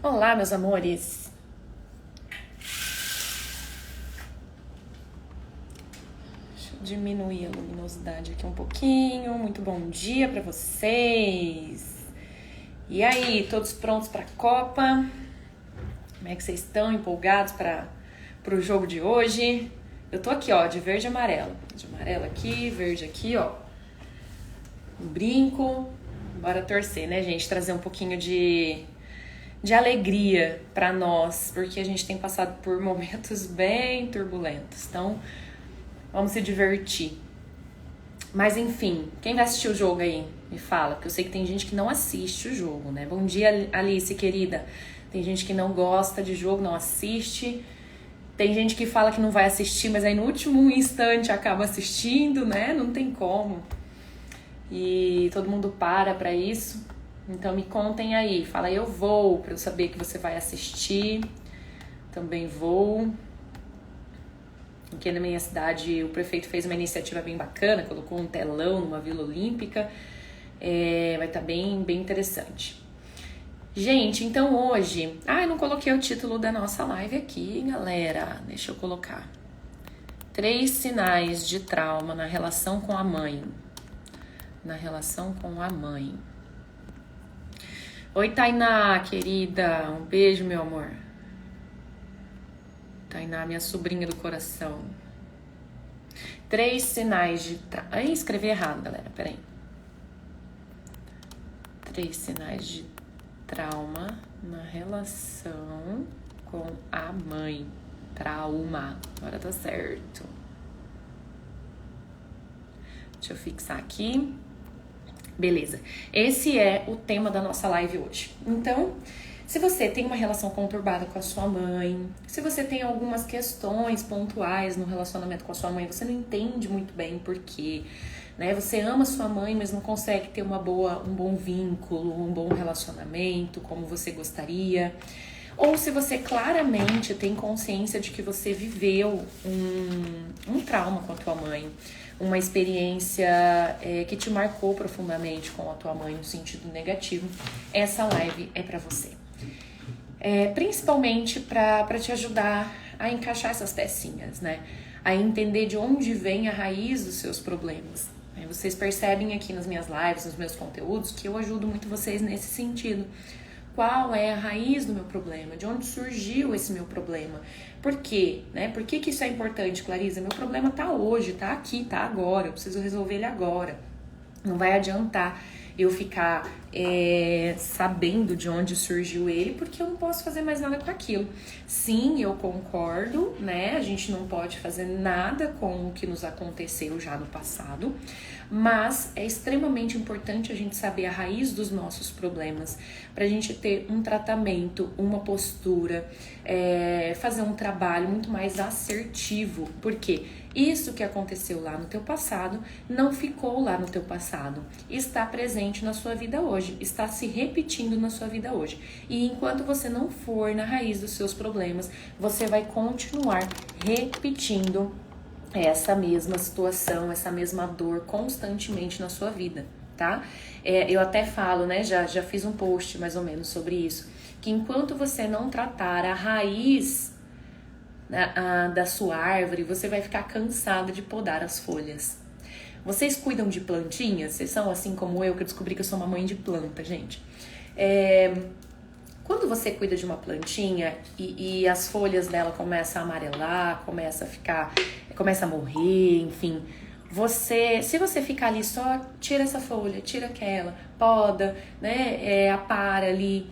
Olá, meus amores. Deixa eu diminuir a luminosidade aqui um pouquinho. Muito bom dia para vocês. E aí, todos prontos para a Copa? Como é que vocês estão? Empolgados para o jogo de hoje? Eu tô aqui, ó, de verde e amarelo. De amarelo aqui, verde aqui, ó. Um brinco. Bora torcer, né, gente? Trazer um pouquinho de alegria para nós, porque a gente tem passado por momentos bem turbulentos. Então, vamos se divertir. Mas enfim, quem vai assistir o jogo aí? Me fala, porque eu sei que tem gente que não assiste o jogo, né? Bom dia, Alice, querida. Tem gente que não gosta de jogo, não assiste. Tem gente que fala que não vai assistir, mas aí no último instante acaba assistindo, né? Não tem como. E todo mundo para isso. Então me contem aí, fala eu vou, pra eu saber que você vai assistir. Também vou. Aqui na minha cidade o prefeito fez uma iniciativa bem bacana, colocou um telão numa Vila Olímpica. Vai estar bem interessante. Gente, então hoje... eu não coloquei o título da nossa live aqui, galera. Deixa eu colocar. 3 sinais de trauma na relação com a mãe. Na relação com a mãe. Oi, Tainá, querida. Um beijo, meu amor. Tainá, minha sobrinha do coração. 3 sinais de... escrevi errado, galera. Peraí. 3 sinais de trauma na relação com a mãe. Trauma. Agora tá certo. Deixa eu fixar aqui. Beleza, esse é o tema da nossa live hoje. Então, se você tem uma relação conturbada com a sua mãe, se você tem algumas questões pontuais no relacionamento com a sua mãe, você não entende muito bem por quê, né? Você ama sua mãe, mas não consegue ter um bom vínculo, um bom relacionamento como você gostaria. Ou se você claramente tem consciência de que você viveu um trauma com a tua mãe, uma experiência que te marcou profundamente com a tua mãe no sentido negativo, essa live é pra você. Principalmente pra te ajudar a encaixar essas pecinhas, né? A entender de onde vem a raiz dos seus problemas. Vocês percebem aqui nas minhas lives, nos meus conteúdos, que eu ajudo muito vocês nesse sentido. Qual é a raiz do meu problema? De onde surgiu esse meu problema? Por quê? Né? Por que isso é importante, Clarisa? Meu problema tá hoje, tá aqui, tá agora. Eu preciso resolver ele agora. Não vai adiantar eu ficar sabendo de onde surgiu ele, porque eu não posso fazer mais nada com aquilo. Sim, eu concordo, né? A gente não pode fazer nada com o que nos aconteceu já no passado, mas é extremamente importante a gente saber a raiz dos nossos problemas, pra gente ter um tratamento, uma postura, fazer um trabalho muito mais assertivo, porque isso que aconteceu lá no teu passado não ficou lá no teu passado, está presente na sua vida hoje, está se repetindo na sua vida hoje. E enquanto você não for na raiz dos seus problemas, você vai continuar repetindo essa mesma situação, essa mesma dor constantemente na sua vida, tá? Eu até falo, né, já fiz um post mais ou menos sobre isso, que enquanto você não tratar a raiz da sua árvore, você vai ficar cansada de podar as folhas. Vocês cuidam de plantinhas? Vocês são assim como eu, que eu descobri que eu sou uma mãe de planta, gente. Quando você cuida de uma plantinha e as folhas dela começam a amarelar, começa a morrer, enfim, se você ficar ali só tira essa folha, tira aquela, poda, né, apara ali,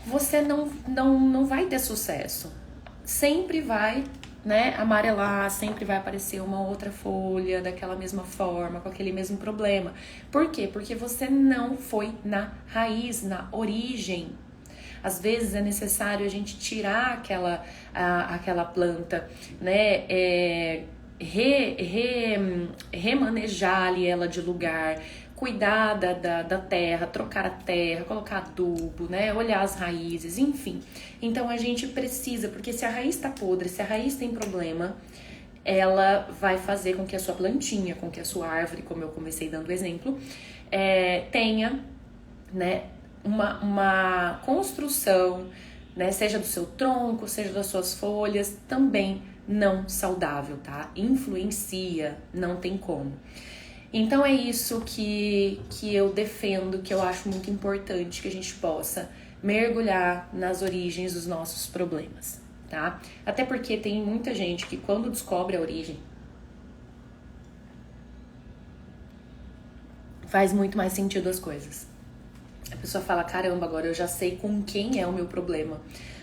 você não vai ter sucesso. Sempre vai, né, amarelar, sempre vai aparecer uma outra folha daquela mesma forma, com aquele mesmo problema. Por quê? Porque você não foi na raiz, na origem. Às vezes é necessário a gente tirar aquela planta, né, remanejar ali ela de lugar, cuidar da terra, trocar a terra, colocar adubo, né, olhar as raízes, enfim. Então a gente precisa, porque se a raiz tá podre, se a raiz tem problema, ela vai fazer com que a sua plantinha, com que a sua árvore, como eu comecei dando exemplo, tenha, né, uma construção, né, seja do seu tronco, seja das suas folhas, também não saudável, tá? Influencia, não tem como. Então é isso que eu defendo, que eu acho muito importante que a gente possa mergulhar nas origens dos nossos problemas, tá? Até porque tem muita gente que quando descobre a origem faz muito mais sentido as coisas. A pessoa fala, caramba, agora eu já sei com quem é o meu problema.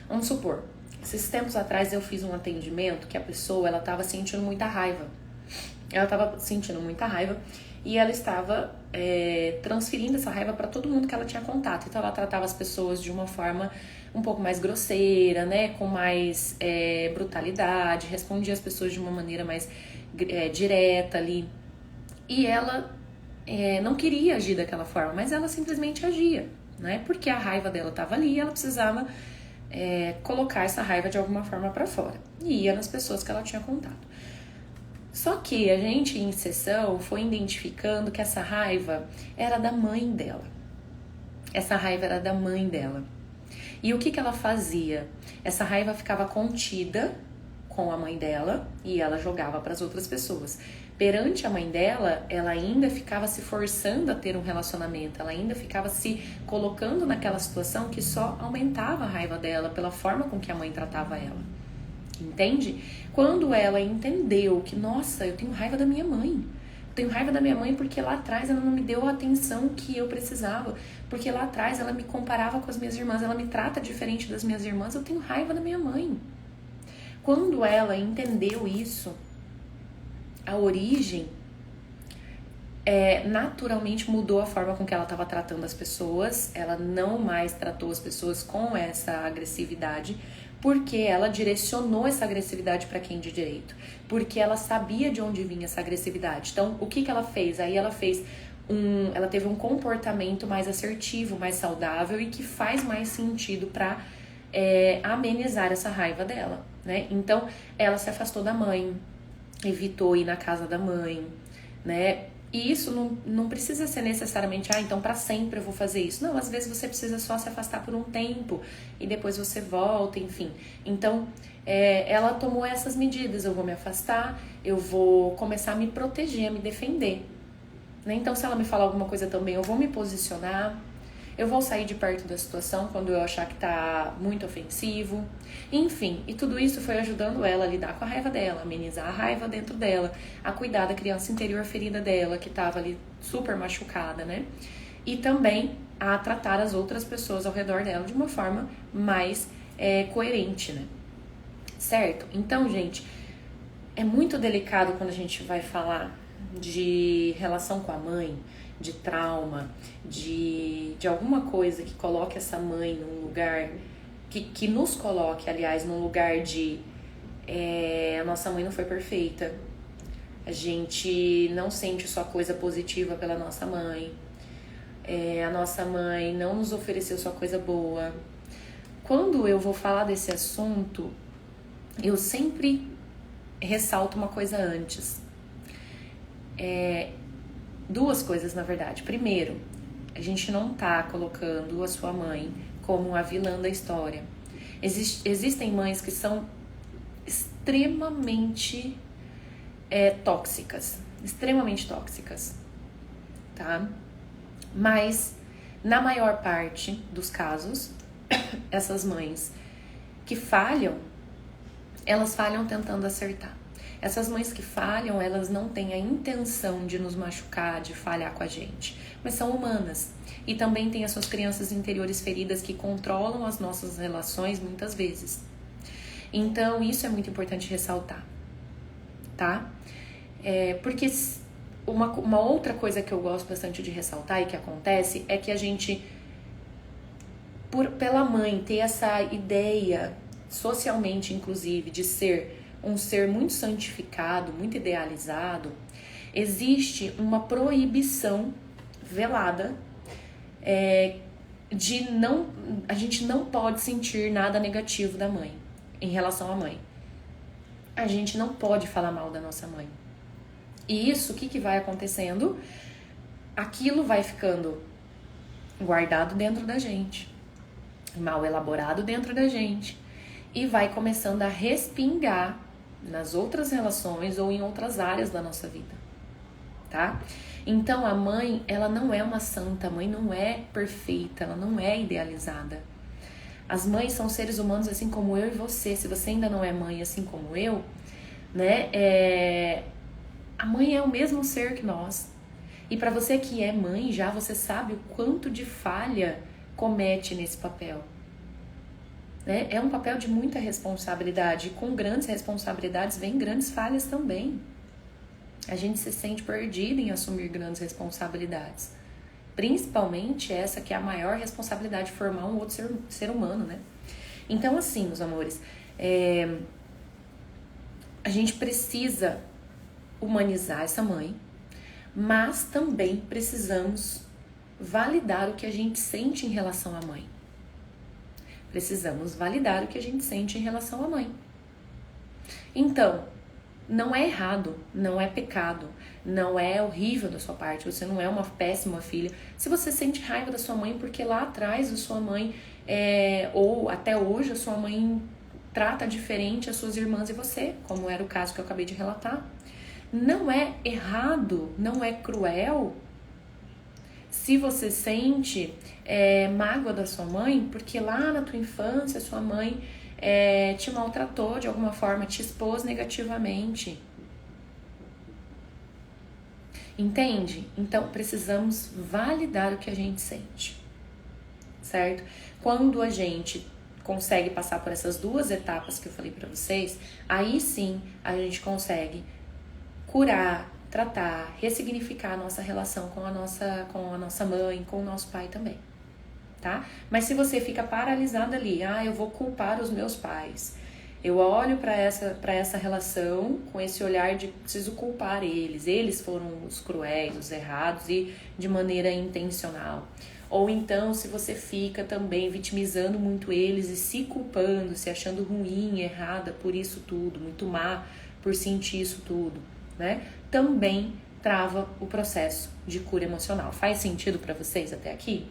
Vamos supor, esses tempos atrás eu fiz um atendimento que a pessoa, ela tava sentindo muita raiva. Ela tava sentindo muita raiva e ela estava transferindo essa raiva para todo mundo que ela tinha contato. Então ela tratava as pessoas de uma forma um pouco mais grosseira, né, com mais brutalidade, respondia as pessoas de uma maneira mais direta ali. E ela não queria agir daquela forma, mas ela simplesmente agia, né? Porque a raiva dela estava ali e ela precisava colocar essa raiva de alguma forma para fora. E ia nas pessoas que ela tinha contato. Só que a gente, em sessão, foi identificando que essa raiva era da mãe dela. Essa raiva era da mãe dela. E o que ela fazia? Essa raiva ficava contida com a mãe dela e ela jogava para as outras pessoas. Perante a mãe dela, ela ainda ficava se forçando a ter um relacionamento, ela ainda ficava se colocando naquela situação que só aumentava a raiva dela pela forma com que a mãe tratava ela. Entende? Quando ela entendeu que, nossa, eu tenho raiva da minha mãe. Eu tenho raiva da minha mãe porque lá atrás ela não me deu a atenção que eu precisava. Porque lá atrás ela me comparava com as minhas irmãs, ela me trata diferente das minhas irmãs, eu tenho raiva da minha mãe. Quando ela entendeu isso, a origem naturalmente mudou a forma com que ela estava tratando as pessoas. Ela não mais tratou as pessoas com essa agressividade, porque ela direcionou essa agressividade para quem de direito, porque ela sabia de onde vinha essa agressividade. Então, o que ela fez? Aí ela fez ela teve um comportamento mais assertivo, mais saudável e que faz mais sentido para amenizar essa raiva dela, né? Então, ela se afastou da mãe, evitou ir na casa da mãe, né? E isso não precisa ser necessariamente, então para sempre eu vou fazer isso. Não, às vezes você precisa só se afastar por um tempo e depois você volta, enfim. Então, ela tomou essas medidas. Eu vou me afastar, eu vou começar a me proteger, a me defender, né? Então, se ela me falar alguma coisa também, eu vou me posicionar. Eu vou sair de perto da situação quando eu achar que tá muito ofensivo. Enfim, e tudo isso foi ajudando ela a lidar com a raiva dela, amenizar a raiva dentro dela, a cuidar da criança interior ferida dela, que tava ali super machucada, né? E também a tratar as outras pessoas ao redor dela de uma forma mais coerente, né? Certo? Então, gente, é muito delicado quando a gente vai falar de relação com a mãe, de trauma, de alguma coisa que coloque essa mãe num lugar, que nos coloque, aliás, num lugar de a nossa mãe não foi perfeita, a gente não sente só coisa positiva pela nossa mãe, a nossa mãe não nos ofereceu só coisa boa. Quando eu vou falar desse assunto, eu sempre ressalto uma coisa antes. Duas coisas, na verdade. Primeiro, a gente não tá colocando a sua mãe como a vilã da história. Existem mães que são extremamente tóxicas. Extremamente tóxicas, tá? Mas, na maior parte dos casos, essas mães que falham, elas falham tentando acertar. Essas mães que falham, elas não têm a intenção de nos machucar, de falhar com a gente, mas são humanas. E também tem as suas crianças interiores feridas que controlam as nossas relações muitas vezes. Então, isso é muito importante ressaltar, tá? Porque uma outra coisa que eu gosto bastante de ressaltar e que acontece é que a gente, pela mãe ter essa ideia, socialmente inclusive, de ser um ser muito santificado, muito idealizado, existe uma proibição velada a gente não pode sentir nada negativo da mãe, em relação à mãe. A gente não pode falar mal da nossa mãe. E isso, o que vai acontecendo? Aquilo vai ficando guardado dentro da gente, mal elaborado dentro da gente, e vai começando a respingar nas outras relações ou em outras áreas da nossa vida, tá? Então a mãe, ela não é uma santa, a mãe não é perfeita, ela não é idealizada. As mães são seres humanos assim como eu e você. Se você ainda não é mãe assim como eu, né? A mãe é o mesmo ser que nós. E para você que é mãe já, você sabe o quanto de falha comete nesse papel. Né? É um papel de muita responsabilidade. E com grandes responsabilidades vem grandes falhas também. A gente se sente perdido em assumir grandes responsabilidades. Principalmente essa que é a maior responsabilidade de formar um outro ser humano, né? Então, assim, meus amores, a gente precisa humanizar essa mãe, mas também precisamos validar o que a gente sente em relação à mãe. Precisamos validar o que a gente sente em relação à mãe. Então, não é errado, não é pecado, não é horrível da sua parte, você não é uma péssima filha. Se você sente raiva da sua mãe porque lá atrás a sua mãe, ou até hoje a sua mãe trata diferente as suas irmãs e você, como era o caso que eu acabei de relatar. Não é errado, não é cruel se você sente mágoa da sua mãe porque lá na tua infância sua mãe te maltratou de alguma forma, te expôs negativamente. Entende? Então precisamos validar o que a gente sente, certo? Quando a gente consegue passar por essas duas etapas que eu falei pra vocês, aí sim a gente consegue curar, tratar, ressignificar a nossa relação com a nossa mãe, com o nosso pai também. Tá? Mas se você fica paralisado ali, eu vou culpar os meus pais, eu olho para essa relação com esse olhar de preciso culpar eles foram os cruéis, os errados e de maneira intencional. Ou então se você fica também vitimizando muito eles e se culpando, se achando ruim, errada por isso tudo, muito má por sentir isso tudo, né? Também trava o processo de cura emocional. Faz sentido para vocês até aqui?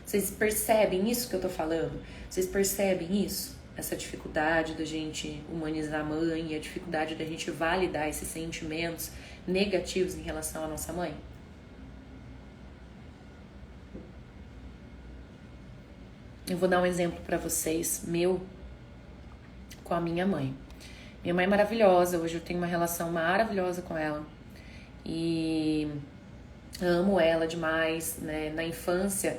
Vocês percebem isso que eu tô falando? Vocês percebem isso? Essa dificuldade da gente humanizar a mãe e a dificuldade da gente validar esses sentimentos negativos em relação à nossa mãe? Eu vou dar um exemplo pra vocês, meu, com a minha mãe. Minha mãe é maravilhosa, hoje eu tenho uma relação maravilhosa com ela. E amo ela demais, né? Na infância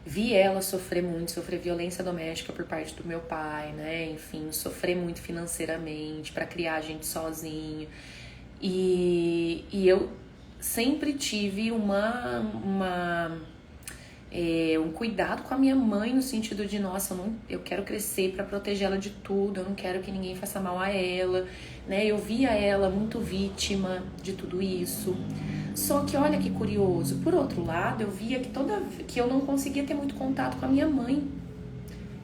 vi ela sofrer muito, sofrer violência doméstica por parte do meu pai, né? Enfim, sofrer muito financeiramente para criar a gente sozinho. E eu sempre tive um cuidado com a minha mãe no sentido de, nossa, eu quero crescer para proteger ela de tudo, eu não quero que ninguém faça mal a ela, né? Eu via ela muito vítima de tudo isso. Só que olha que curioso, por outro lado, eu via que eu não conseguia ter muito contato com a minha mãe.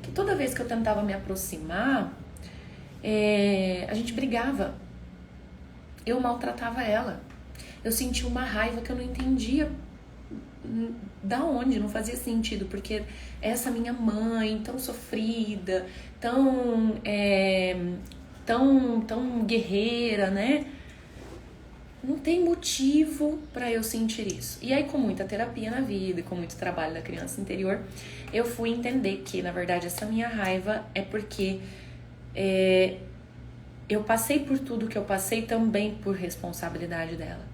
Que toda vez que eu tentava me aproximar, a gente brigava. Eu maltratava ela. Eu sentia uma raiva que eu não entendia da onde, não fazia sentido, porque essa minha mãe tão sofrida, tão guerreira, né? Não tem motivo para eu sentir isso. E aí, com muita terapia na vida e com muito trabalho da criança interior, eu fui entender que, na verdade, essa minha raiva é porque eu passei por tudo que eu passei também por responsabilidade dela.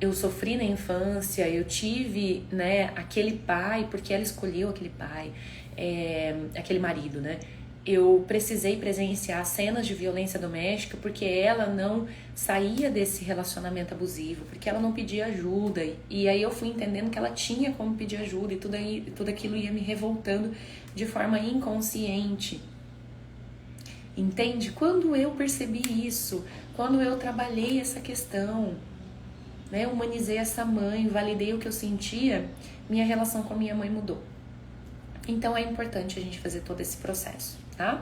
Eu sofri na infância, eu tive, né, aquele pai, porque ela escolheu aquele pai, aquele marido, né? Eu precisei presenciar cenas de violência doméstica porque ela não saía desse relacionamento abusivo, porque ela não pedia ajuda. E aí eu fui entendendo que ela tinha como pedir ajuda e tudo aquilo ia me revoltando de forma inconsciente. Entende? Quando eu percebi isso, quando eu trabalhei essa questão, né, humanizei essa mãe, validei o que eu sentia, minha relação com a minha mãe mudou. Então é importante a gente fazer todo esse processo, tá?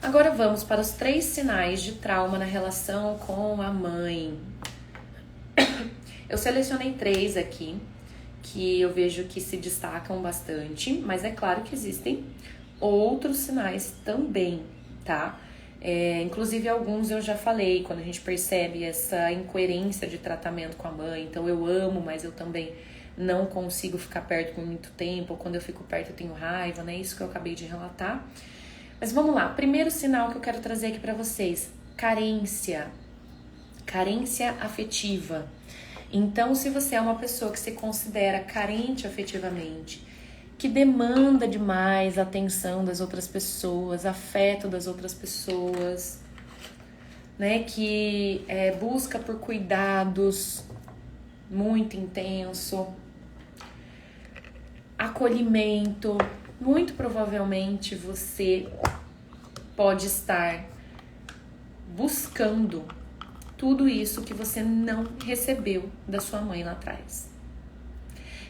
Agora vamos para os 3 sinais de trauma na relação com a mãe. Eu selecionei 3 aqui, que eu vejo que se destacam bastante, mas é claro que existem outros sinais também, tá? Inclusive alguns eu já falei, quando a gente percebe essa incoerência de tratamento com a mãe, então eu amo, mas eu também não consigo ficar perto por muito tempo, ou quando eu fico perto eu tenho raiva, né? Isso que eu acabei de relatar. Mas vamos lá, primeiro sinal que eu quero trazer aqui pra vocês, carência afetiva. Então, se você é uma pessoa que se considera carente afetivamente, que demanda demais a atenção das outras pessoas, afeto das outras pessoas, né? Que busca por cuidados muito intenso, acolhimento, muito provavelmente você pode estar buscando tudo isso que você não recebeu da sua mãe lá atrás.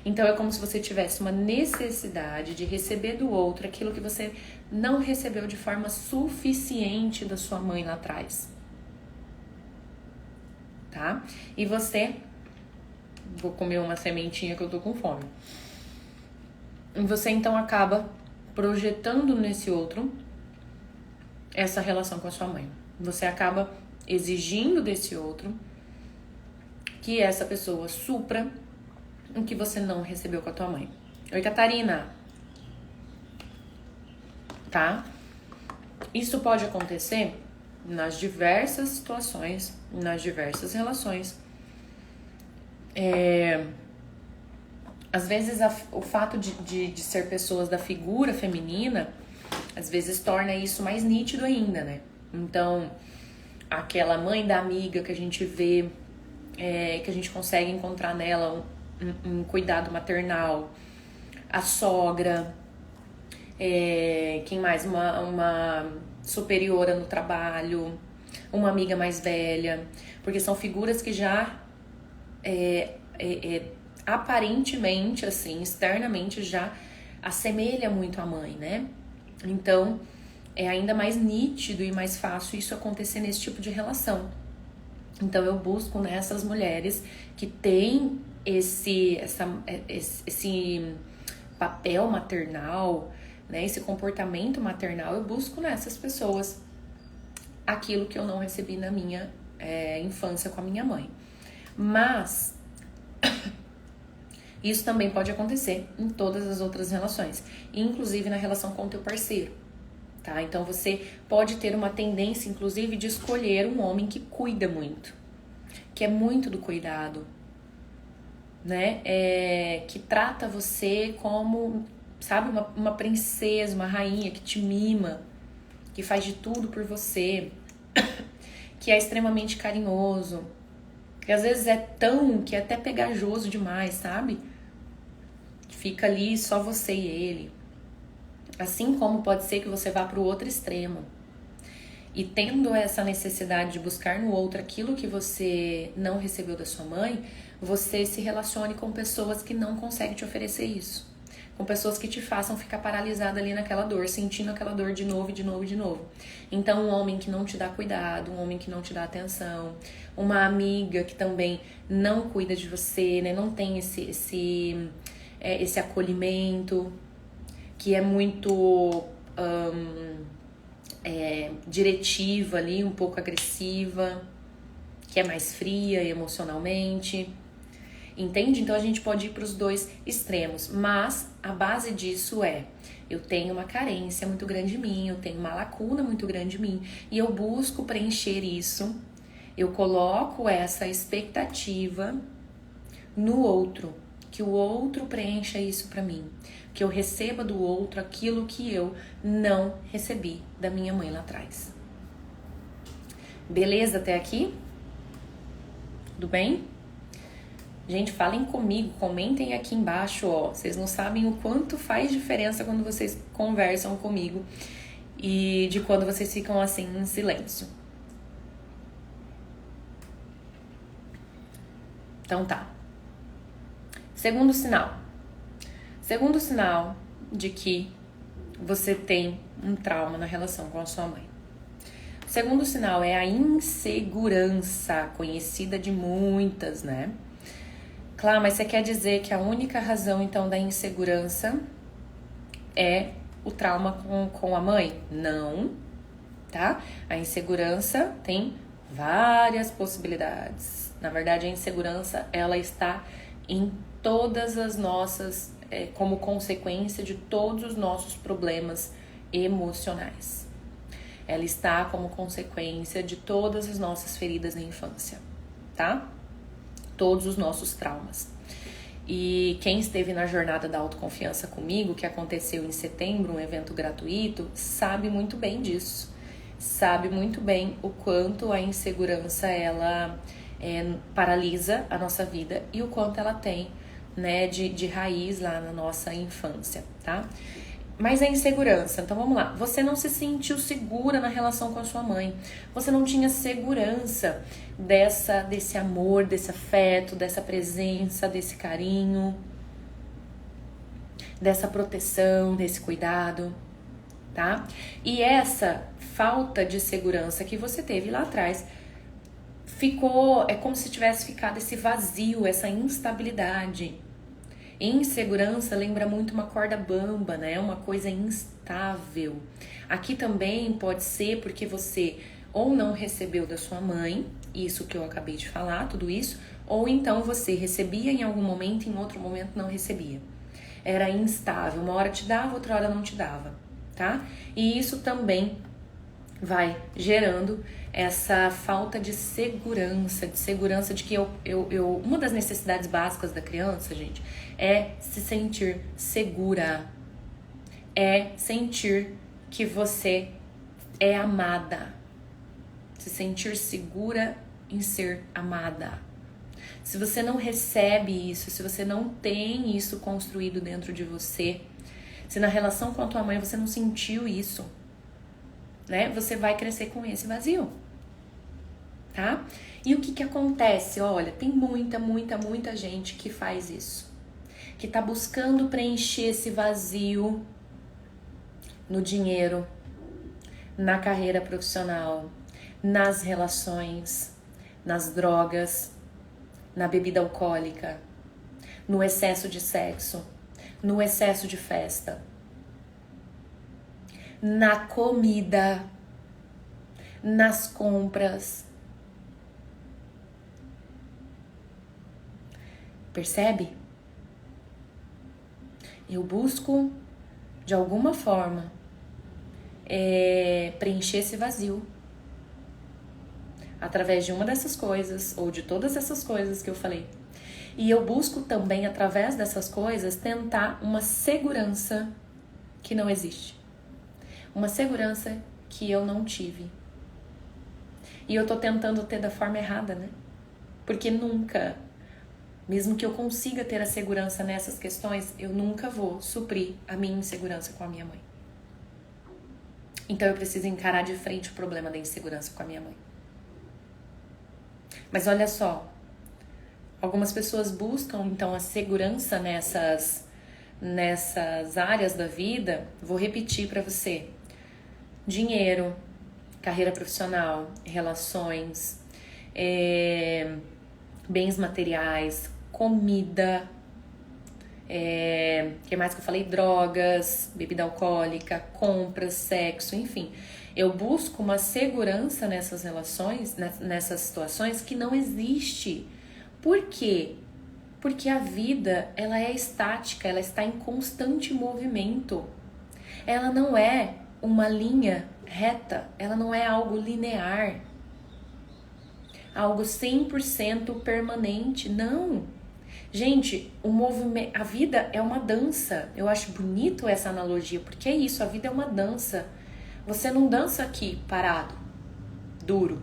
Então é como se você tivesse uma necessidade de receber do outro aquilo que você não recebeu de forma suficiente da sua mãe lá atrás. Tá? E você... Vou comer uma sementinha que eu tô com fome. E você então acaba projetando nesse outro essa relação com a sua mãe. Você acaba exigindo desse outro que essa pessoa supra o que você não recebeu com a tua mãe. Oi, Catarina. Tá? Isso pode acontecer nas diversas situações, nas diversas relações. Às vezes o fato de ser pessoas da figura feminina, às vezes torna isso mais nítido ainda, né? Então, aquela mãe da amiga que a gente vê, que a gente consegue encontrar nela um cuidado maternal, a sogra, quem mais? Uma superiora no trabalho, uma amiga mais velha, porque são figuras que já aparentemente, assim, externamente já assemelha muito a mãe, né? Então, é ainda mais nítido e mais fácil isso acontecer nesse tipo de relação. Então, eu busco nessas mulheres que têm esse papel maternal, né? Esse comportamento maternal, eu busco nessas pessoas aquilo que eu não recebi na minha infância com a minha mãe. Mas isso também pode acontecer em todas as outras relações, inclusive na relação com o teu parceiro, tá? Então você pode ter uma tendência, inclusive, de escolher um homem que cuida muito, que é muito do cuidado, né? Que trata você como, sabe, uma princesa, uma rainha, que te mima, que faz de tudo por você, que é extremamente carinhoso, que às vezes que é até pegajoso demais, sabe? Fica ali só você e ele. Assim como pode ser que você vá para o outro extremo. E tendo essa necessidade de buscar no outro aquilo que você não recebeu da sua mãe, você se relacione com pessoas que não conseguem te oferecer isso. Com pessoas que te façam ficar paralisada ali naquela dor, sentindo aquela dor de novo, de novo, de novo. Então, um homem que não te dá cuidado, um homem que não te dá atenção, uma amiga que também não cuida de você, né? Não tem esse acolhimento, que é muito diretiva ali, um pouco agressiva, que é mais fria emocionalmente. Entende? Então a gente pode ir para os dois extremos, mas a base disso eu tenho uma carência muito grande em mim, eu tenho uma lacuna muito grande em mim e eu busco preencher isso, eu coloco essa expectativa no outro, que o outro preencha isso para mim, que eu receba do outro aquilo que eu não recebi da minha mãe lá atrás. Beleza até aqui? Tudo bem? Gente, falem comigo, comentem aqui embaixo, ó. Vocês não sabem o quanto faz diferença quando vocês conversam comigo e de quando vocês ficam assim em silêncio. Então tá. Segundo sinal. Segundo sinal de que você tem um trauma na relação com a sua mãe. O segundo sinal é a insegurança, conhecida de muitas, né? Claro, mas você quer dizer que a única razão, então, da insegurança é o trauma com a mãe? Não, tá? A insegurança tem várias possibilidades. Na verdade, a insegurança, ela está em todas as nossas, como consequência de todos os nossos problemas emocionais. Ela está como consequência de todas as nossas feridas na infância, tá? Todos os nossos traumas. E quem esteve na jornada da autoconfiança comigo, que aconteceu em setembro, um evento gratuito, sabe muito bem disso. Sabe muito bem o quanto a insegurança, ela paralisa a nossa vida e o quanto ela tem, né, de raiz lá na nossa infância, tá? Mas a insegurança, então vamos lá. Você não se sentiu segura na relação com a sua mãe. Você não tinha segurança desse amor, desse afeto, dessa presença, desse carinho, dessa proteção, desse cuidado, tá? E essa falta de segurança que você teve lá atrás é como se tivesse ficado esse vazio, essa instabilidade. Insegurança lembra muito uma corda bamba, né? Uma coisa instável. Aqui também pode ser porque você ou não recebeu da sua mãe, isso que eu acabei de falar, tudo isso, ou então você recebia em algum momento e em outro momento não recebia. Era instável, uma hora te dava, outra hora não te dava, tá? E isso também vai gerando essa falta de segurança de que uma das necessidades básicas da criança, gente, é se sentir segura, é sentir que você é amada, se sentir segura em ser amada. Se você não recebe isso, se você não tem isso construído dentro de você, se na relação com a tua mãe você não sentiu isso, né? Você vai crescer com esse vazio, tá? E o que acontece? Olha, tem muita gente que faz isso, que tá buscando preencher esse vazio no dinheiro, na carreira profissional, nas relações, nas drogas, na bebida alcoólica, no excesso de sexo, no excesso de festa, na comida, nas compras. Percebe? Eu busco, de alguma forma, preencher esse vazio através de uma dessas coisas, ou de todas essas coisas que eu falei. E eu busco também, através dessas coisas, tentar uma segurança que não existe. Uma segurança que eu não tive. E eu tô tentando ter da forma errada, né? Porque nunca, mesmo que eu consiga ter a segurança nessas questões, eu nunca vou suprir a minha insegurança com a minha mãe. Então eu preciso encarar de frente o problema da insegurança com a minha mãe. Mas olha só, algumas pessoas buscam então a segurança nessas áreas da vida. Vou repetir para você: dinheiro, carreira profissional, relações, bens materiais, comida, que mais que eu falei? Drogas, bebida alcoólica, compras, sexo, enfim. Eu busco uma segurança nessas relações, nessas situações que não existe. Por quê? Porque a vida, ela é estática, ela está em constante movimento. Ela não é uma linha reta, ela não é algo linear, algo 100% permanente, não. Gente, a vida é uma dança. Eu acho bonito essa analogia, porque é isso, a vida é uma dança. Você não dança aqui parado, duro.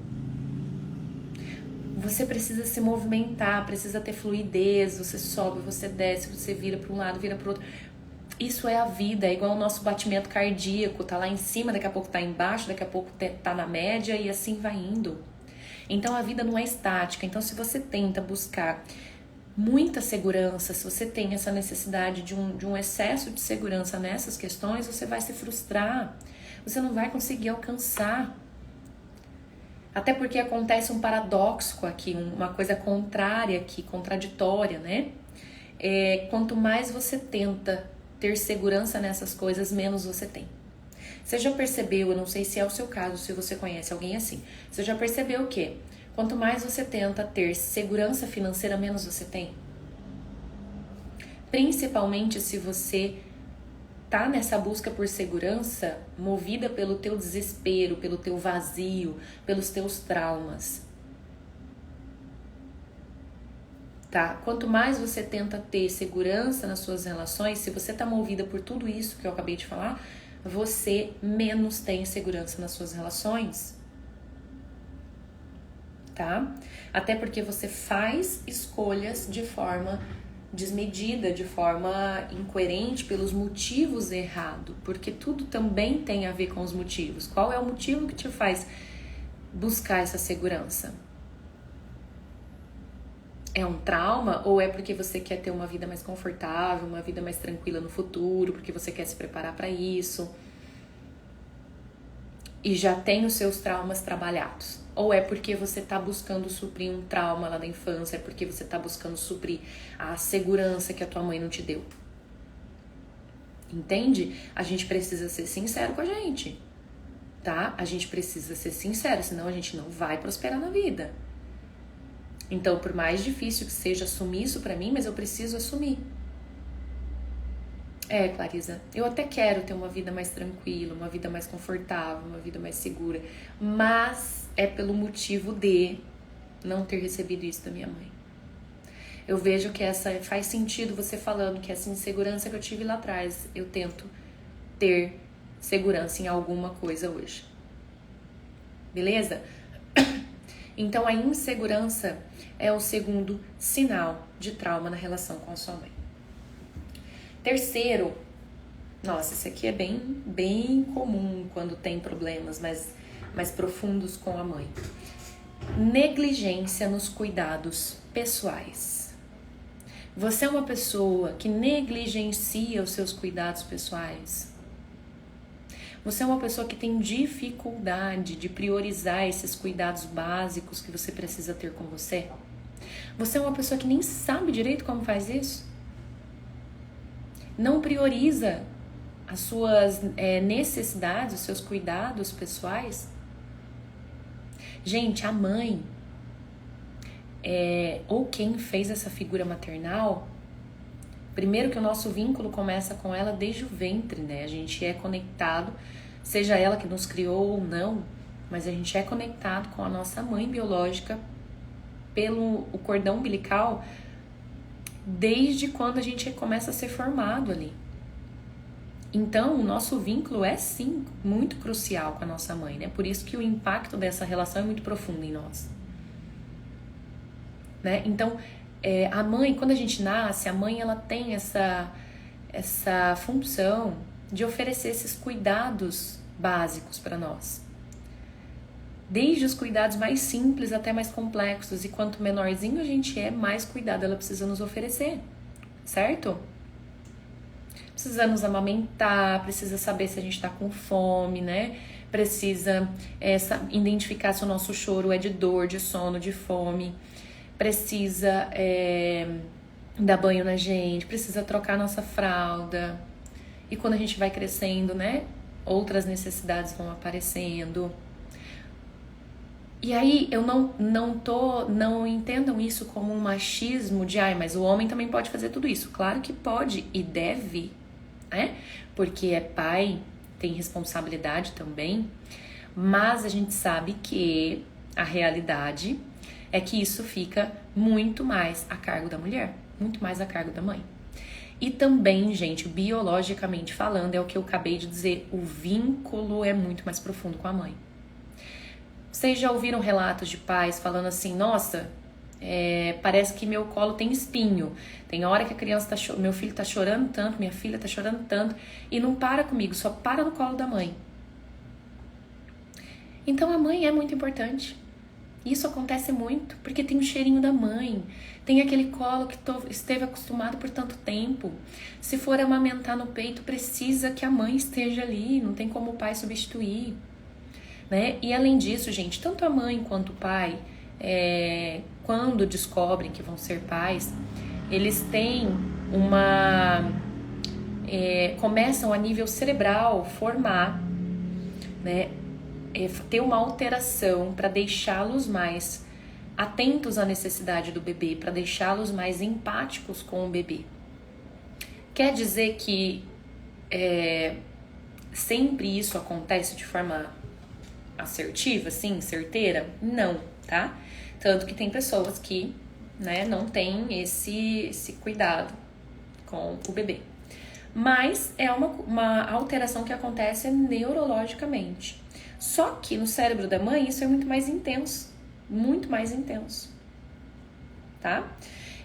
Você precisa se movimentar, precisa ter fluidez, você sobe, você desce, você vira para um lado, vira para o outro. Isso é a vida, é igual o nosso batimento cardíaco, tá lá em cima, daqui a pouco tá embaixo, daqui a pouco tá na média e assim vai indo. Então a vida não é estática. Então se você tenta buscar muita segurança, se você tem essa necessidade de um excesso de segurança nessas questões, você vai se frustrar, você não vai conseguir alcançar. Até porque acontece um paradoxo aqui, uma coisa contrária aqui, contraditória, né? Quanto mais você tenta ter segurança nessas coisas, menos você tem. Você já percebeu, eu não sei se é o seu caso, se você conhece alguém assim, você já percebeu que quanto mais você tenta ter segurança financeira, menos você tem? Principalmente se você tá nessa busca por segurança, movida pelo teu desespero, pelo teu vazio, pelos teus traumas. Tá? Quanto mais você tenta ter segurança nas suas relações, se você tá movida por tudo isso que eu acabei de falar, você menos tem segurança nas suas relações. Tá? Até porque você faz escolhas de forma desmedida, de forma incoerente, pelos motivos errados, porque tudo também tem a ver com os motivos. Qual é o motivo que te faz buscar essa segurança? É um trauma ou é porque você quer ter uma vida mais confortável, uma vida mais tranquila no futuro, porque você quer se preparar para isso e já tem os seus traumas trabalhados? Ou é porque você tá buscando suprir um trauma lá da infância, é porque você tá buscando suprir a segurança que a tua mãe não te deu? Entende? A gente precisa ser sincero com a gente, tá? A gente precisa ser sincero, senão a gente não vai prosperar na vida. Então, por mais difícil que seja assumir isso pra mim, mas eu preciso assumir. Clarisa, eu até quero ter uma vida mais tranquila, uma vida mais confortável, uma vida mais segura, mas é pelo motivo de não ter recebido isso da minha mãe. Eu vejo que faz sentido você falando que essa insegurança que eu tive lá atrás, eu tento ter segurança em alguma coisa hoje. Beleza? Então a insegurança é o segundo sinal de trauma na relação com a sua mãe. Terceiro, nossa, isso aqui é bem comum quando tem problemas mais profundos com a mãe. Negligência nos cuidados pessoais. Você é uma pessoa que negligencia os seus cuidados pessoais? Você é uma pessoa que tem dificuldade de priorizar esses cuidados básicos que você precisa ter com você? Você é uma pessoa que nem sabe direito como faz isso? Não prioriza as suas necessidades, os seus cuidados pessoais? Gente, a mãe, ou quem fez essa figura maternal, primeiro que o nosso vínculo começa com ela desde o ventre, né? A gente é conectado, seja ela que nos criou ou não, mas a gente é conectado com a nossa mãe biológica pelo o cordão umbilical desde quando a gente começa a ser formado ali. Então, o nosso vínculo é sim muito crucial com a nossa mãe, né? Por isso que o impacto dessa relação é muito profundo em nós, né? Então, a mãe, quando a gente nasce, a mãe ela tem essa função de oferecer esses cuidados básicos para nós. Desde os cuidados mais simples até mais complexos. E quanto menorzinho a gente é, mais cuidado ela precisa nos oferecer, certo? Precisa nos amamentar, precisa saber se a gente tá com fome, né? Precisa identificar se o nosso choro é de dor, de sono, de fome. Precisa dar banho na gente, precisa trocar nossa fralda. E quando a gente vai crescendo, né? Outras necessidades vão aparecendo. E aí, eu não entendam isso como um machismo de, mas o homem também pode fazer tudo isso. Claro que pode e deve, né? Porque é pai, tem responsabilidade também, mas a gente sabe que a realidade é que isso fica muito mais a cargo da mulher, muito mais a cargo da mãe. E também, gente, biologicamente falando, é o que eu acabei de dizer, o vínculo é muito mais profundo com a mãe. Vocês já ouviram relatos de pais falando assim, nossa, parece que meu colo tem espinho. Tem hora que a criança meu filho tá chorando tanto, minha filha tá chorando tanto, e não para comigo, só para no colo da mãe. Então a mãe é muito importante. Isso acontece muito, porque tem o cheirinho da mãe, tem aquele colo que esteve acostumado por tanto tempo. Se for amamentar no peito, precisa que a mãe esteja ali, não tem como o pai substituir. né? E além disso, gente, tanto a mãe quanto o pai, quando descobrem que vão ser pais, eles têm começam a nível cerebral formar, né? Ter uma alteração para deixá-los mais atentos à necessidade do bebê, para deixá-los mais empáticos com o bebê. Quer dizer que sempre isso acontece de forma assertiva, assim, certeira? Não, tá? Tanto que tem pessoas que, né, não têm esse cuidado com o bebê. Mas é uma alteração que acontece neurologicamente. Só que no cérebro da mãe isso é muito mais intenso. Muito mais intenso. Tá?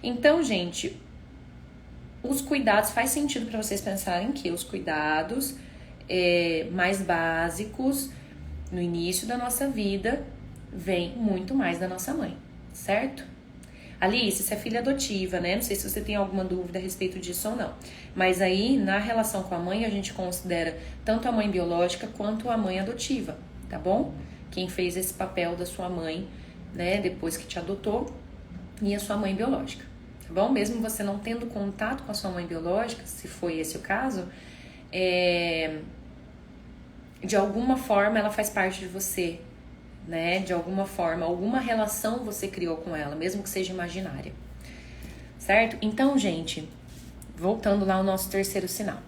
Então, gente, os cuidados, faz sentido para vocês pensarem que os cuidados mais básicos no início da nossa vida vêm muito mais da nossa mãe, certo? Alice, você é filha adotiva, né? Não sei se você tem alguma dúvida a respeito disso ou não. Mas aí, na relação com a mãe, a gente considera tanto a mãe biológica quanto a mãe adotiva, tá bom? Quem fez esse papel da sua mãe, né, depois que te adotou, e a sua mãe biológica, tá bom? Mesmo você não tendo contato com a sua mãe biológica, se foi esse o caso, de alguma forma ela faz parte de você, né? De alguma forma, alguma relação você criou com ela, mesmo que seja imaginária, certo? Então, gente, voltando lá ao nosso terceiro sinal.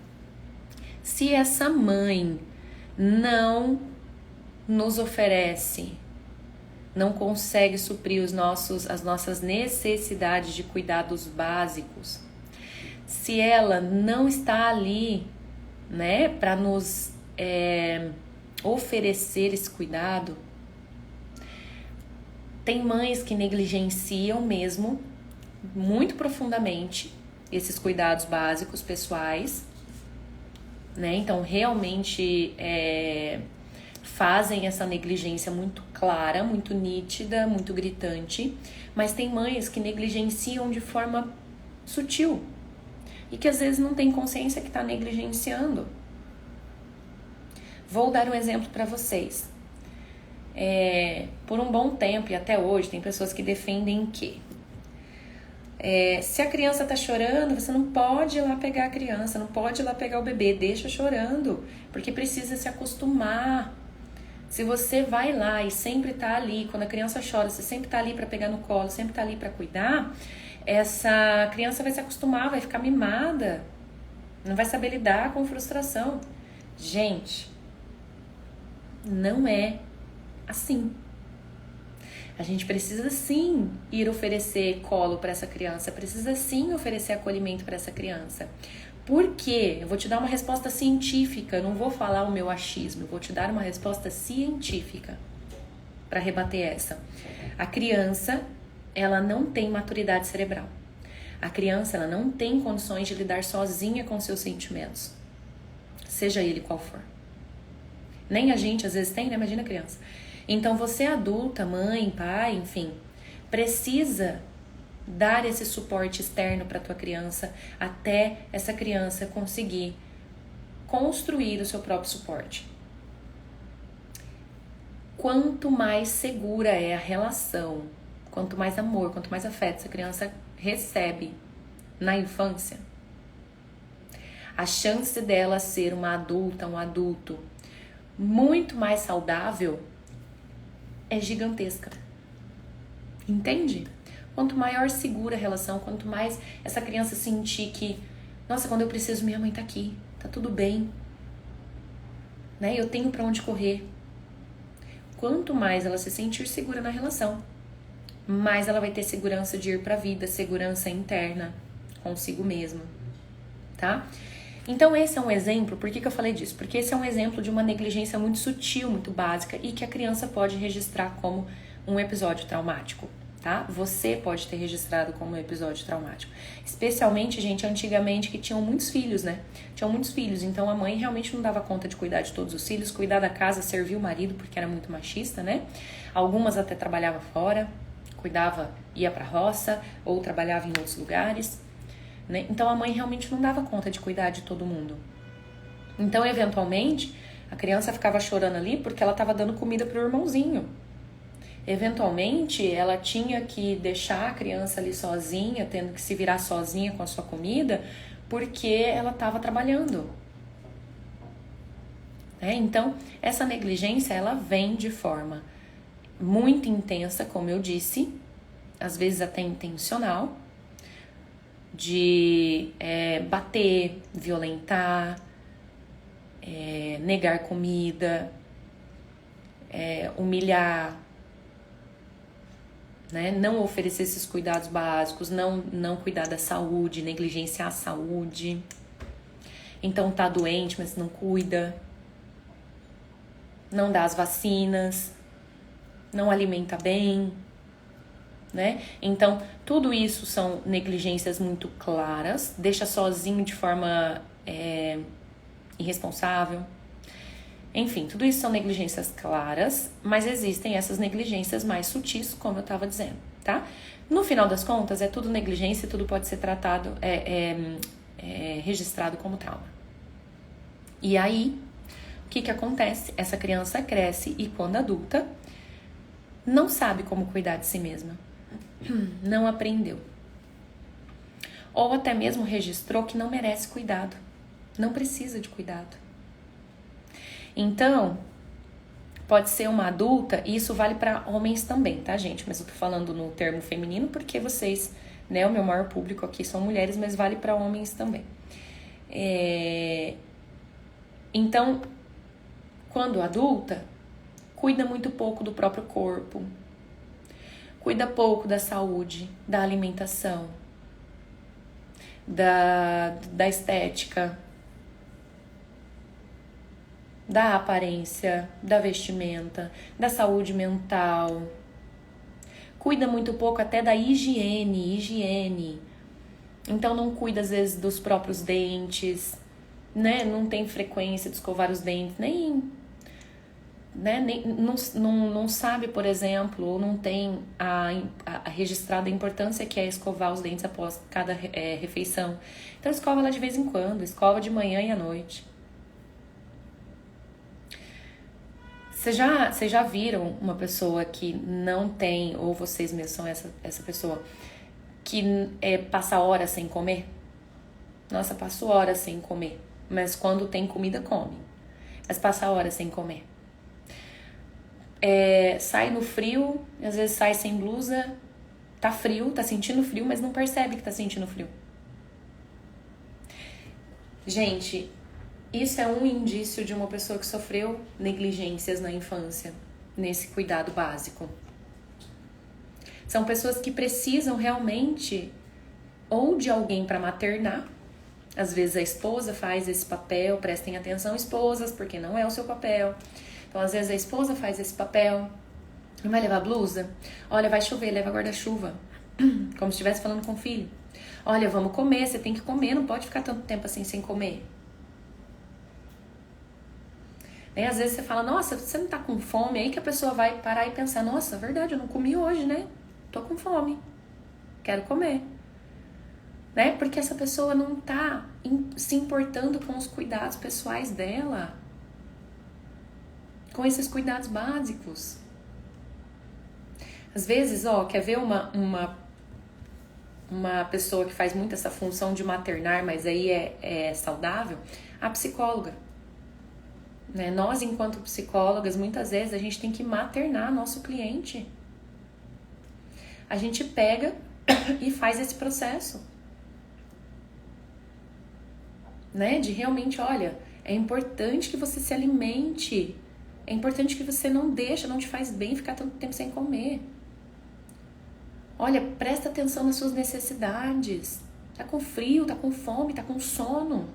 Se essa mãe não nos oferece, não consegue suprir as nossas necessidades de cuidados básicos, se ela não está ali, né, para nos oferecer esse cuidado, tem mães que negligenciam mesmo, muito profundamente, esses cuidados básicos pessoais, né? Então, realmente fazem essa negligência muito clara, muito nítida, muito gritante, mas tem mães que negligenciam de forma sutil e que às vezes não tem consciência que está negligenciando. Vou dar um exemplo para vocês. Por um bom tempo e até hoje tem pessoas que defendem que se a criança tá chorando, você não pode ir lá pegar a criança, não pode ir lá pegar o bebê, deixa chorando, porque precisa se acostumar. Se você vai lá e sempre tá ali, quando a criança chora, você sempre tá ali para pegar no colo, sempre tá ali para cuidar, essa criança vai se acostumar, vai ficar mimada, não vai saber lidar com frustração. Gente, não é assim. A gente precisa sim ir oferecer colo para essa criança, precisa sim oferecer acolhimento para essa criança. Por quê? Eu vou te dar uma resposta científica, eu não vou falar o meu achismo, eu vou te dar uma resposta científica para rebater essa. A criança, ela não tem maturidade cerebral. A criança, ela não tem condições de lidar sozinha com seus sentimentos, seja ele qual for. Nem a gente às vezes tem, né? Imagina a criança. Então você adulta, mãe, pai, enfim, precisa dar esse suporte externo para tua criança até essa criança conseguir construir o seu próprio suporte. Quanto mais segura é a relação, quanto mais amor, quanto mais afeto essa criança recebe na infância, a chance dela ser uma adulta, um adulto muito mais saudável é gigantesca. Entende? Quanto maior segura a relação, quanto mais essa criança sentir que, nossa, quando eu preciso, minha mãe tá aqui, tá tudo bem, né? Eu tenho pra onde correr. Quanto mais ela se sentir segura na relação, mais ela vai ter segurança de ir pra vida, segurança interna consigo mesma, tá? Então esse é um exemplo, por que eu falei disso? Porque esse é um exemplo de uma negligência muito sutil, muito básica e que a criança pode registrar como um episódio traumático, tá? Você pode ter registrado como um episódio traumático. Especialmente, gente, antigamente que tinham muitos filhos, né? Tinham muitos filhos, então a mãe realmente não dava conta de cuidar de todos os filhos, cuidar da casa, servir o marido, porque era muito machista, né? Algumas até trabalhavam fora, cuidava, ia pra roça ou trabalhava em outros lugares. Né? Então a mãe realmente não dava conta de cuidar de todo mundo. Então, eventualmente, A criança ficava chorando ali porque ela estava dando comida pro irmãozinho. Eventualmente, ela tinha que deixar a criança ali sozinha, tendo que se virar sozinha com a sua comida, porque ela estava trabalhando. Então, essa negligência, ela vem de forma muito intensa, como eu disse, às vezes até intencional, de bater, violentar, negar comida, humilhar, né? Não oferecer esses cuidados básicos, não cuidar da saúde, negligenciar a saúde. Então tá doente, mas não cuida. Não dá as vacinas, não alimenta bem, né? Então, tudo isso são negligências muito claras, deixa sozinho de forma irresponsável. Enfim, tudo isso são negligências claras, mas existem essas negligências mais sutis, como eu estava dizendo, tá? No final das contas, é tudo negligência e tudo pode ser tratado, registrado como trauma. E aí, o que acontece? Essa criança cresce e, quando adulta, não sabe como cuidar de si mesma. Não aprendeu. Ou até mesmo registrou que não merece cuidado. Não precisa de cuidado. Então, pode ser uma adulta, e isso vale para homens também, tá, gente? Mas eu tô falando no termo feminino porque vocês, né, o meu maior público aqui são mulheres, mas vale para homens também. Então, quando adulta, cuida muito pouco do próprio corpo, cuida pouco da saúde, da alimentação, da estética, da aparência, da vestimenta, da saúde mental. Cuida muito pouco até da higiene. Então não cuida às vezes dos próprios dentes, né? Não tem frequência de escovar os dentes, não sabe, por exemplo, ou não tem a registrada a importância que é escovar os dentes após cada refeição. Então escova lá de vez em quando, escova de manhã e à noite. Vocês já viram uma pessoa que não tem, ou vocês mesmos são essa pessoa, que passa horas sem comer? Nossa, passo horas sem comer. Mas quando tem comida, come. Mas passa horas sem comer. Sai no frio, às vezes sai sem blusa, tá frio, tá sentindo frio, mas não percebe que tá sentindo frio. Gente, isso é um indício de uma pessoa que sofreu negligências na infância, nesse cuidado básico. São pessoas que precisam realmente ou de alguém para maternar. Às vezes a esposa faz esse papel, prestem atenção, esposas, porque não é o seu papel. Então, às vezes a esposa faz esse papel. Vai levar blusa? Olha, vai chover, leva guarda-chuva. Como se estivesse falando com o filho. Olha, vamos comer, você tem que comer, não pode ficar tanto tempo assim sem comer. Às vezes você fala, nossa, você não tá com fome? Aí que a pessoa vai parar e pensar, nossa, verdade, eu não comi hoje, né? Tô com fome, quero comer. Porque essa pessoa não tá se importando com os cuidados pessoais dela, com esses cuidados básicos. Às vezes, quer ver uma pessoa que faz muito essa função de maternar, mas aí é saudável? A psicóloga. Nós, enquanto psicólogas, muitas vezes a gente tem que maternar nosso cliente. A gente pega e faz esse processo. De realmente, olha, é importante que você se alimente. É importante que você não te faz bem ficar tanto tempo sem comer. Olha, presta atenção nas suas necessidades. Tá com frio, tá com fome, tá com sono.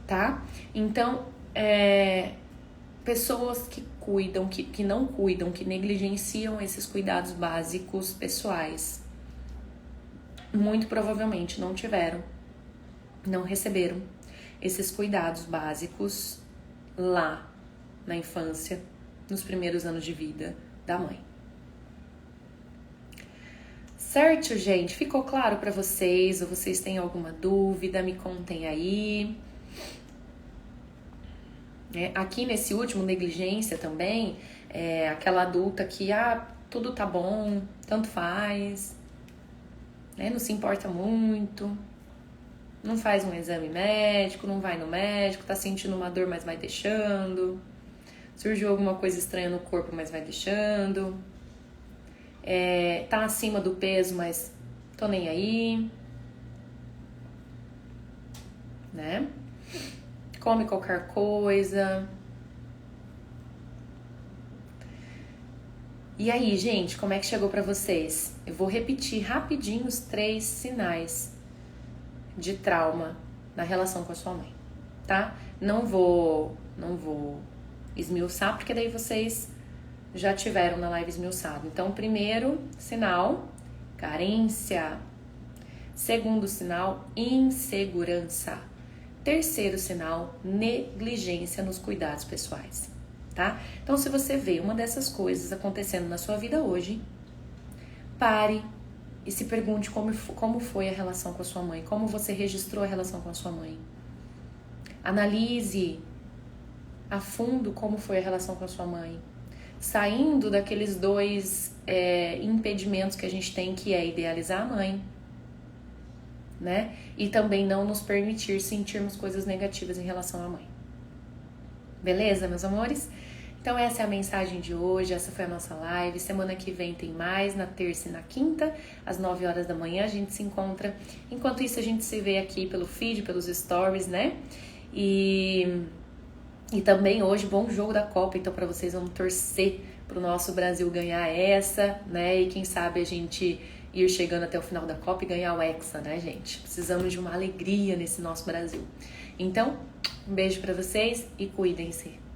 Tá? Então, pessoas que cuidam, que não cuidam, que negligenciam esses cuidados básicos pessoais, muito provavelmente não receberam esses cuidados básicos lá na infância, nos primeiros anos de vida da mãe. Certo, gente? Ficou claro para vocês? Ou vocês têm alguma dúvida? Me contem aí. Aqui nesse último, negligência também, aquela adulta que, tudo tá bom, tanto faz, né? Não se importa muito, não faz um exame médico, não vai no médico, tá sentindo uma dor, mas vai deixando, surgiu alguma coisa estranha no corpo, mas vai deixando, tá acima do peso, mas tô nem aí, né? Come qualquer coisa. E aí, gente, como é que chegou pra vocês? Eu vou repetir rapidinho os 3 sinais de trauma na relação com a sua mãe, tá? Não vou esmiuçar, porque daí vocês já tiveram na live esmiuçado. Então, primeiro sinal, carência. Segundo sinal, insegurança. Terceiro sinal, negligência nos cuidados pessoais, tá? Então, se você vê uma dessas coisas acontecendo na sua vida hoje, pare e se pergunte como foi a relação com a sua mãe, como você registrou a relação com a sua mãe. Analise a fundo como foi a relação com a sua mãe, saindo daqueles 2 impedimentos que a gente tem, que é idealizar a mãe, né? E também não nos permitir sentirmos coisas negativas em relação à mãe. Beleza, meus amores? Então essa é a mensagem de hoje, essa foi a nossa live. Semana que vem tem mais, na terça e na quinta, às 9 horas da manhã a gente se encontra. Enquanto isso a gente se vê aqui pelo feed, pelos stories, né? E também hoje, bom jogo da Copa, então para vocês vamos torcer pro nosso Brasil ganhar essa, né? E quem sabe a gente ir chegando até o final da Copa e ganhar o Hexa, né, gente? Precisamos de uma alegria nesse nosso Brasil. Então, um beijo pra vocês e cuidem-se.